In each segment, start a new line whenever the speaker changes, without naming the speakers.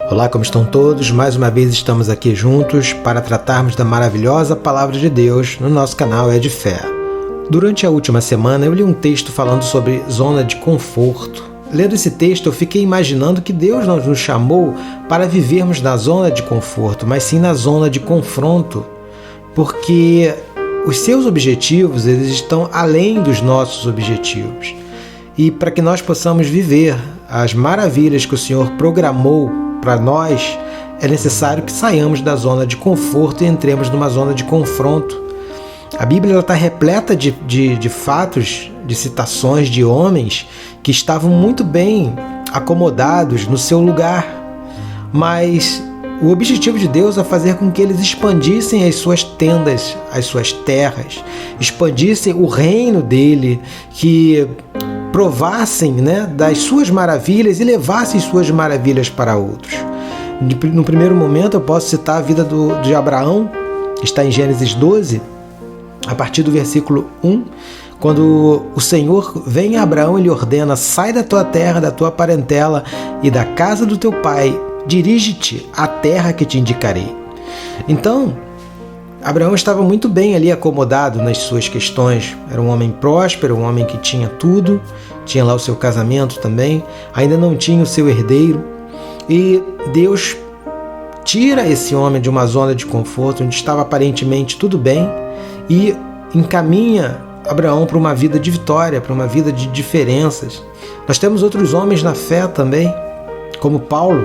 Olá, como estão todos? Mais uma vez estamos aqui juntos para tratarmos da maravilhosa Palavra de Deus no nosso canal É de Fé. Durante a última semana eu li um texto falando sobre zona de conforto. Lendo esse texto eu fiquei imaginando que Deus não nos chamou para vivermos na zona de conforto, mas sim na zona de confronto, porque os seus objetivos eles estão além dos nossos objetivos. E para que nós possamos viver as maravilhas que o Senhor programou para nós, é necessário que saiamos da zona de conforto e entremos numa zona de confronto. A Bíblia está repleta de fatos, de citações de homens que estavam muito bem acomodados no seu lugar, mas o objetivo de Deus é fazer com que eles expandissem as suas tendas, as suas terras, expandissem o reino dele, que provassem, das suas maravilhas e levassem suas maravilhas para outros. No primeiro momento eu posso citar a vida de Abraão, que está em Gênesis 12, a partir do versículo 1, quando o Senhor vem a Abraão e lhe ordena: sai da tua terra, da tua parentela e da casa do teu pai, dirige-te à terra que te indicarei. Então, Abraão estava muito bem ali acomodado nas suas questões. Era um homem próspero, um homem que tinha tudo, tinha lá o seu casamento também, ainda não tinha o seu herdeiro. E Deus tira esse homem de uma zona de conforto, onde estava aparentemente tudo bem, e encaminha Abraão para uma vida de vitória, para uma vida de diferenças. Nós temos outros homens na fé também, como Paulo,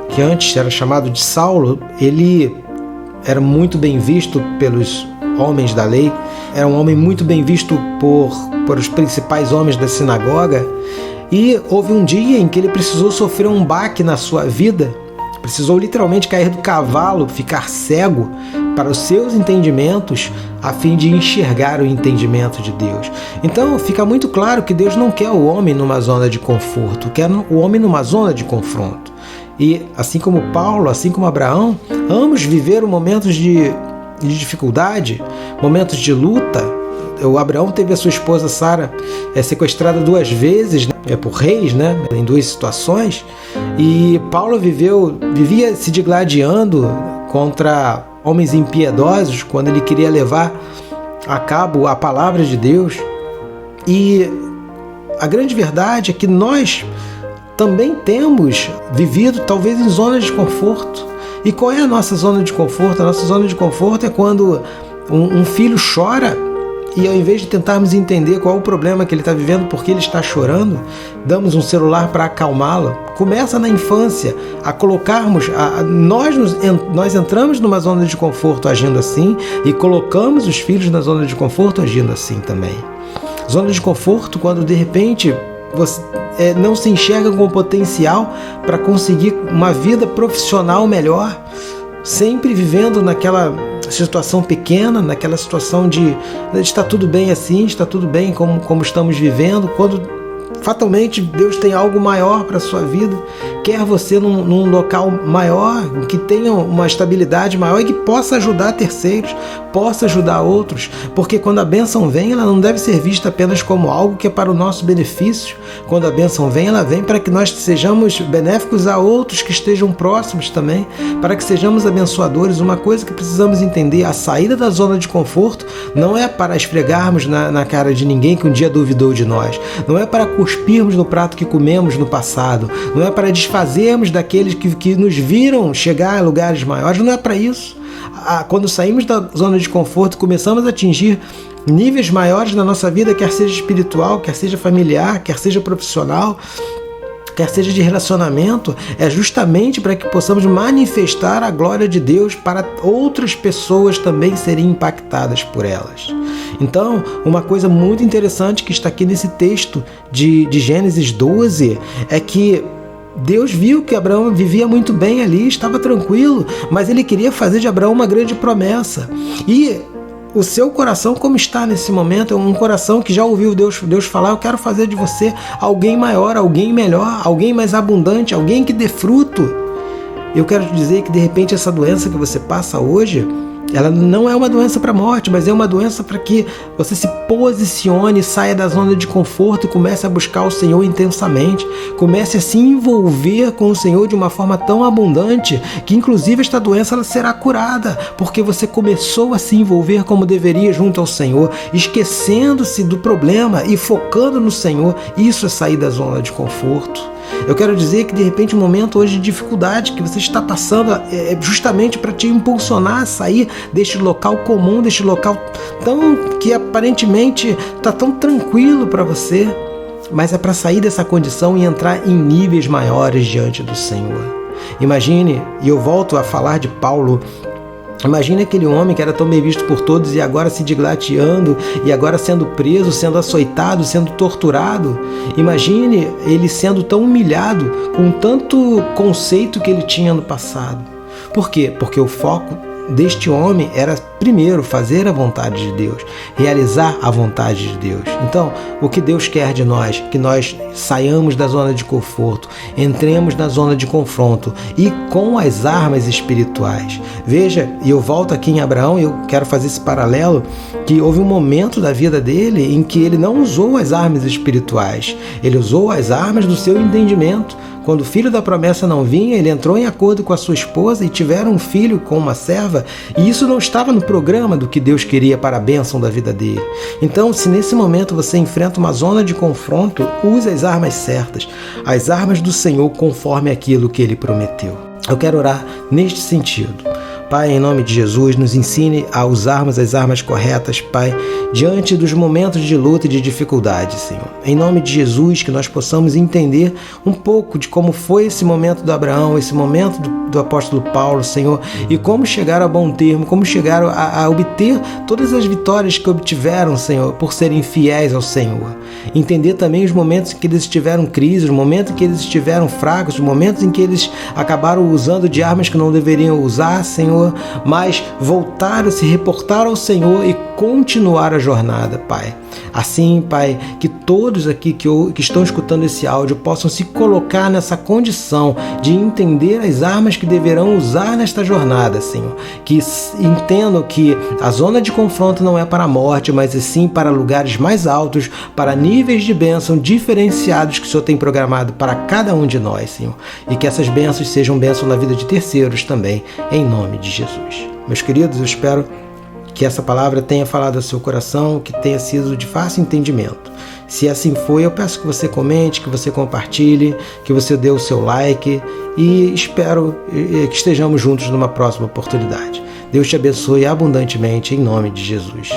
que antes era chamado de Saulo. Ele era muito bem visto pelos homens da lei, era um homem muito bem visto por os principais homens da sinagoga, e houve um dia em que ele precisou sofrer um baque na sua vida, precisou literalmente cair do cavalo, ficar cego para os seus entendimentos, a fim de enxergar o entendimento de Deus. Então fica muito claro que Deus não quer o homem numa zona de conforto, quer o homem numa zona de confronto. E assim como Paulo, assim como Abraão, ambos viveram momentos de dificuldade, momentos de luta. O Abraão teve a sua esposa Sara sequestrada 2 vezes, por reis, em 2 situações. E Paulo vivia se digladiando contra homens impiedosos quando ele queria levar a cabo a palavra de Deus. E a grande verdade é que nós também temos vivido talvez em zonas de conforto. E qual é a nossa zona de conforto? A nossa zona de conforto é quando um filho chora e, ao invés de tentarmos entender qual é o problema que ele está vivendo, porque ele está chorando, damos um celular para acalmá-lo. Começa na infância a colocarmos... Nós entramos numa zona de conforto agindo assim e colocamos os filhos na zona de conforto agindo assim também. Zona de conforto quando, de repente, você não se enxerga com potencial para conseguir uma vida profissional melhor, sempre vivendo naquela situação pequena, naquela situação de está tudo bem assim, está tudo bem como estamos vivendo, quando fatalmente Deus tem algo maior para a sua vida, quer você num local maior, que tenha uma estabilidade maior e que possa ajudar terceiros, possa ajudar outros, porque quando a bênção vem, ela não deve ser vista apenas como algo que é para o nosso benefício. Quando a bênção vem, ela vem para que nós sejamos benéficos a outros que estejam próximos também, para que sejamos abençoadores. Uma coisa que precisamos entender: a saída da zona de conforto não é para esfregarmos na cara de ninguém que um dia duvidou de nós, não é para cuspirmos no prato que comemos no passado, não é para desfazermos daqueles que nos viram chegar a lugares maiores, não é para isso. Quando saímos da zona de conforto, começamos a atingir níveis maiores na nossa vida, quer seja espiritual, quer seja familiar, quer seja profissional, quer seja de relacionamento, é justamente para que possamos manifestar a glória de Deus para outras pessoas também serem impactadas por elas. Então, uma coisa muito interessante que está aqui nesse texto de Gênesis 12 é que Deus viu que Abraão vivia muito bem ali, estava tranquilo, mas ele queria fazer de Abraão uma grande promessa. E o seu coração, como está nesse momento, é um coração que já ouviu Deus falar: eu quero fazer de você alguém maior, alguém melhor, alguém mais abundante, alguém que dê fruto. Eu quero te dizer que, de repente, essa doença que você passa hoje Ela não é uma doença para a morte, mas é uma doença para que você se posicione, saia da zona de conforto e comece a buscar o Senhor intensamente. Comece a se envolver com o Senhor de uma forma tão abundante que inclusive esta doença ela será curada, porque você começou a se envolver como deveria junto ao Senhor, esquecendo-se do problema e focando no Senhor. Isso é sair da zona de conforto. Eu quero dizer que de repente um momento hoje de dificuldade que você está passando é justamente para te impulsionar a sair deste local comum, deste local que aparentemente está tão tranquilo para você, mas é para sair dessa condição e entrar em níveis maiores diante do Senhor. Imagine, e eu volto a falar de Paulo, imagine aquele homem que era tão bem visto por todos e agora se digladiando, e agora sendo preso, sendo açoitado, sendo torturado. Imagine ele sendo tão humilhado com tanto conceito que ele tinha no passado. Por quê? Porque o foco deste homem era primeiro fazer a vontade de Deus, realizar a vontade de Deus. Então, o que Deus quer de nós? Que nós saiamos da zona de conforto, entremos na zona de confronto e com as armas espirituais. Veja, e eu volto aqui em Abraão e eu quero fazer esse paralelo, que houve um momento da vida dele em que ele não usou as armas espirituais, ele usou as armas do seu entendimento. Quando o filho da promessa não vinha, ele entrou em acordo com a sua esposa e tiveram um filho com uma serva, e isso não estava no programa do que Deus queria para a bênção da vida dele. Então, se nesse momento você enfrenta uma zona de confronto, use as armas certas, as armas do Senhor conforme aquilo que Ele prometeu. Eu quero orar neste sentido. Pai, em nome de Jesus, nos ensine a usarmos as armas corretas, Pai, diante dos momentos de luta e de dificuldade, Senhor. Em nome de Jesus, que nós possamos entender um pouco de como foi esse momento do Abraão, esse momento do apóstolo Paulo, Senhor, e como chegaram a bom termo, como chegaram a obter todas as vitórias que obtiveram, Senhor, por serem fiéis ao Senhor. Entender também os momentos em que eles tiveram crise, os momentos em que eles estiveram fracos, os momentos em que eles acabaram usando de armas que não deveriam usar, Senhor, mas voltaram, se reportaram ao Senhor e continuar a jornada, Pai. Assim, Pai, que todos aqui que estão escutando esse áudio possam se colocar nessa condição de entender as armas que deverão usar nesta jornada, Senhor. Que entendam que a zona de confronto não é para a morte, mas sim para lugares mais altos, para níveis de bênção diferenciados que o Senhor tem programado para cada um de nós, Senhor. E que essas bênçãos sejam bênçãos na vida de terceiros também, em nome de Jesus. Meus queridos, eu espero que essa palavra tenha falado ao seu coração, que tenha sido de fácil entendimento. Se assim foi, eu peço que você comente, que você compartilhe, que você dê o seu like e espero que estejamos juntos numa próxima oportunidade. Deus te abençoe abundantemente em nome de Jesus.